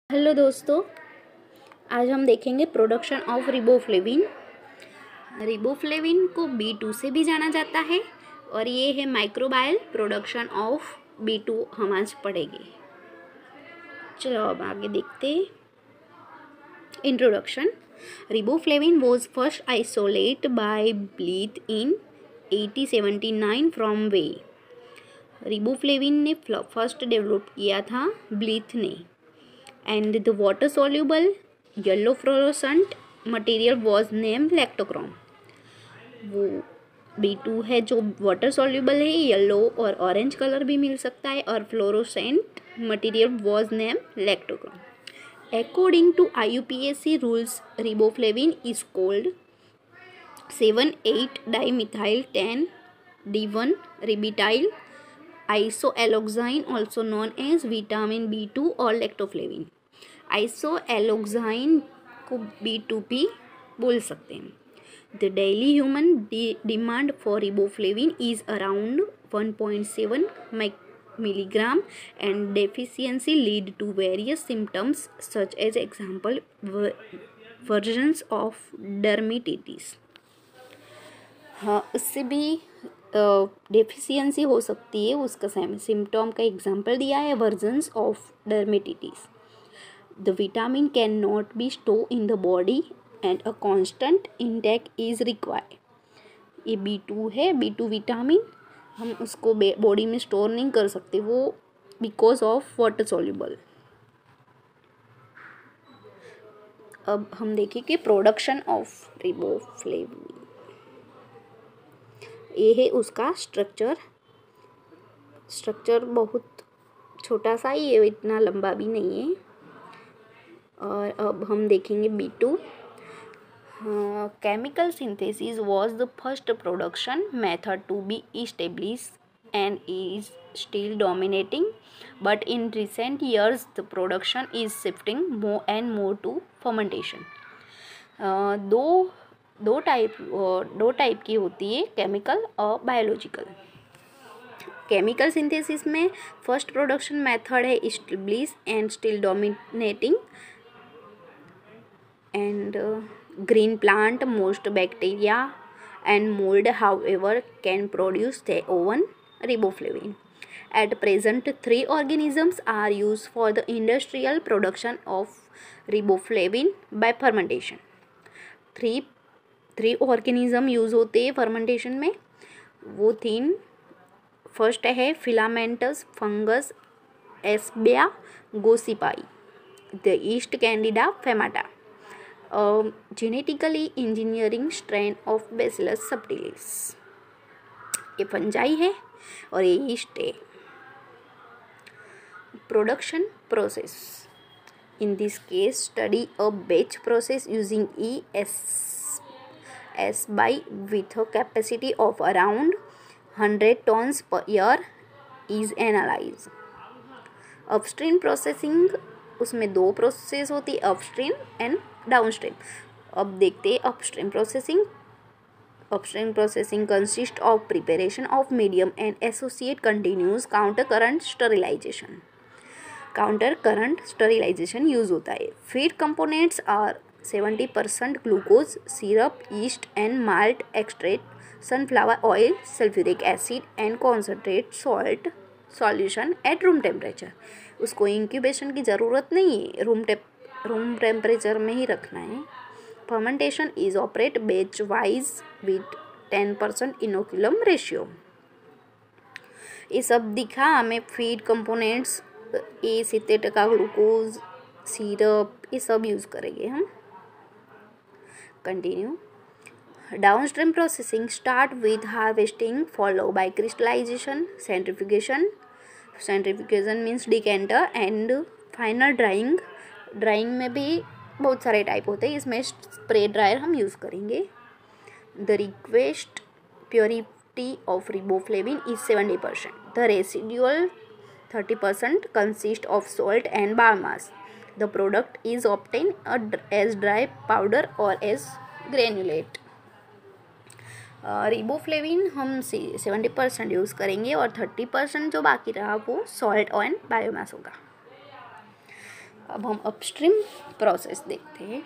Hello दोस्तों, आज हम देखेंगे प्रोडक्शन ऑफ रिबोफ्लेविन। रिबोफ्लेविन को B2 से भी जाना जाता है और ये है माइक्रोबायल प्रोडक्शन ऑफ B2 हम आज पढ़ेंगे। चलो अब आगे देखते हैं। Introduction. Riboflavin was first isolate by Blyth in 1879 from whey. Riboflavin ने फर्स्ट डेवलप किया था ब्लीथ ने। And the water soluble yellow fluorescent material was named lactochrome। वो B2 है जो वाटर soluble है, येलो और ऑरेंज कलर भी मिल सकता है, और fluorescent material was named lactochrome। According to IUPAC rules, riboflavin is called 7,8-dimethyl 10-D1 ribityl isoalloxane, also known as vitamin B2 or lactoflavin। आइसोएलोक्साइन को B2 भी बोल सकते हैं। The daily human demand for riboflavin is around 1.7 milligram and deficiency lead to various symptoms such as example versions of dermatitis। हाँ, उससे भी deficiency हो सकती है, उसका सिम्टम का एग्जाम्पल दिया है versions of dermatitis. The vitamin cannot be stored in the body and a constant intake is required। ये B2 है, B2 विटामिन हम उसको बॉडी में स्टोर नहीं कर सकते, वो बिकॉज ऑफ वाटर सॉल्युबल। अब हम देखें कि प्रोडक्शन ऑफ रिबोफ्लेविन, ये है उसका स्ट्रक्चर बहुत छोटा सा ही है, इतना लंबा भी नहीं है। और अब हम देखेंगे B2। Chemical synthesis was the first production method to be established and is still dominating, but in recent years the production is shifting more and more to fermentation। दो टाइप की होती है, केमिकल और बायोलॉजिकल। केमिकल सिंथेसिस में first production method है established and still dominating, and green plant, most bacteria and mold however can produce their own riboflavin। At present 3 organisms are used for the industrial production of riboflavin by fermentation। Three organism use होते हैं fermentation में। वो 3 first है filamentous fungus Ashbya gossypii, the yeast Candida famata, genetically engineering strain of Bacillus subtilis. ये fungi है और ये yeast है। Production process, in this case study a batch process using ES by with a capacity of around 100 tons per year is analyzed। Upstream processing, उसमें 2 process होती है, upstream and downstream. अब देखते हैं upstream processing. Upstream processing consist of preparation of medium and associate continuous counter current sterilization use होता है। Feed components are 70% glucose, syrup, yeast and malt extract, sunflower oil, sulphuric acid and concentrate salt solution at room temperature. उसको incubation की ज़रूरत नहीं है, room temperature में ही रखना है। Fermentation is operate batch wise with 10% inoculum ratio. ये सब दिखा हमें, फीड कंपोनेंट्स, ये 70% ग्लूकोज, सिरप, ये सब यूज़ करेंगे हम। Continue. Downstream processing start with harvesting followed by crystallization, centrifugation means decanter and final drying। Drawing में भी बहुत सारे टाइप होते हैं, इसमें स्प्रे ड्रायर हम यूज़ करेंगे। The request purity of riboflavin is 70%। The residual 30% consist of salt and biomass। The product is obtained as dry powder or as granulate। Riboflavin हम 70% यूज़ करेंगे और 30% जो बाकी रहा वो सॉल्ट एंड बायोमास होगा। अब हम अपस्ट्रीम प्रोसेस देखते हैं.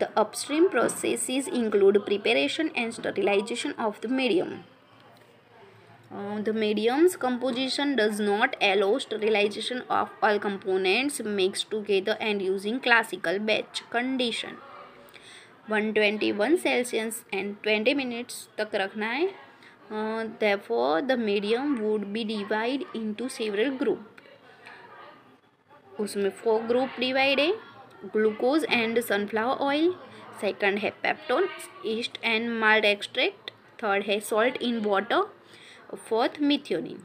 The upstream processes include preparation and sterilization of the medium. The medium's composition does not allow sterilization of all components mixed together and using classical batch condition. 121 Celsius and 20 minutes तक रखना है. Therefore, the medium would be divided into several groups. उसमें 4 group divide है. Glucose and sunflower oil, second है peptone, yeast and malt extract, third है salt in water, fourth methionine.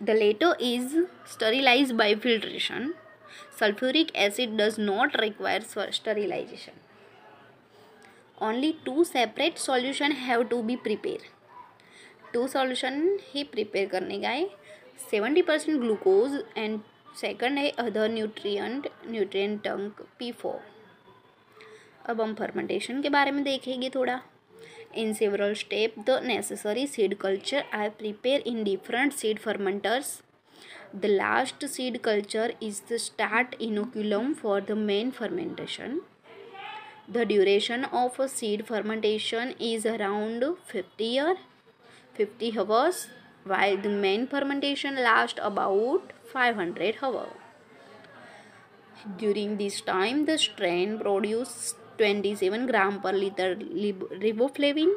The latter is sterilised by filtration. Sulphuric acid does not require sterilisation. Only 2 separate solution have to be prepare. 2 solution ही prepare करने का है. 70% glucose and second है other nutrient tank P4. अब हम fermentation के बारे में देखेंगे थोड़ा. In several step the necessary seed culture are prepare in different seed fermenters. The last seed culture is the start inoculum for the main fermentation. The duration of a seed fermentation is around 50 hours, while the main fermentation lasts about 500 hours. During this time, the strain produces 27 grams per liter riboflavin.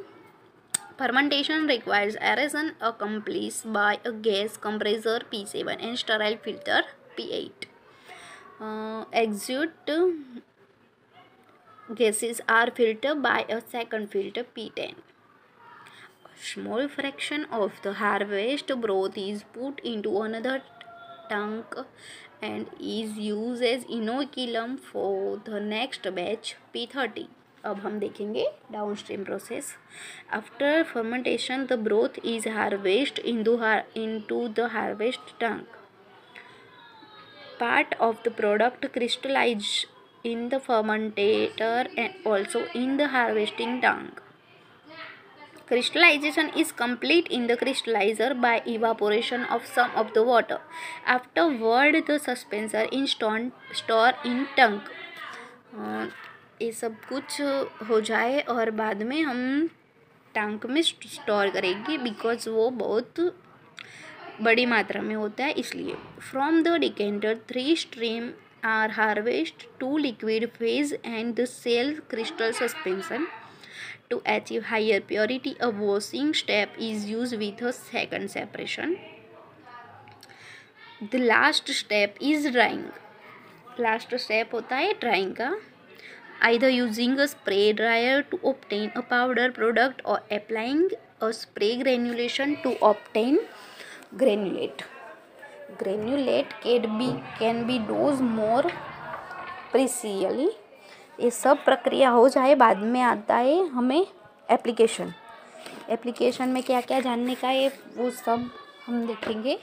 Fermentation requires aeration accomplished by a gas compressor P7 and sterile filter P8. Exuded gases are filtered by a second filter P10. Small fraction of the harvest broth is put into another tank and is used as inoculum for the next batch P30. अब हम देखेंगे downstream process. After fermentation the broth is harvest into the harvest tank. Part of the product crystallize in the fermentator and also in the harvesting tank. Crystallization is complete in the crystallizer by evaporation of some of the water. Afterward, the suspension is stored in tank. ये सब कुछ हो जाए और बाद में हम tank में स्टोर करेंगे बिकॉज वो बहुत बड़ी मात्रा में होता है इसलिए. From the decanter 3 stream are harvested, 2 liquid phase and the cell crystal suspension. To achieve higher purity, a washing step is used with a second separation. The last step is drying. Last step होता है drying का. Either using a spray dryer to obtain a powder product or applying a spray granulation to obtain granulate. Granulate can be dosed more precisely. ये सब प्रक्रिया हो जाए बाद में आता है हमें एप्लीकेशन में क्या क्या जानने का है वो सब हम देखेंगे.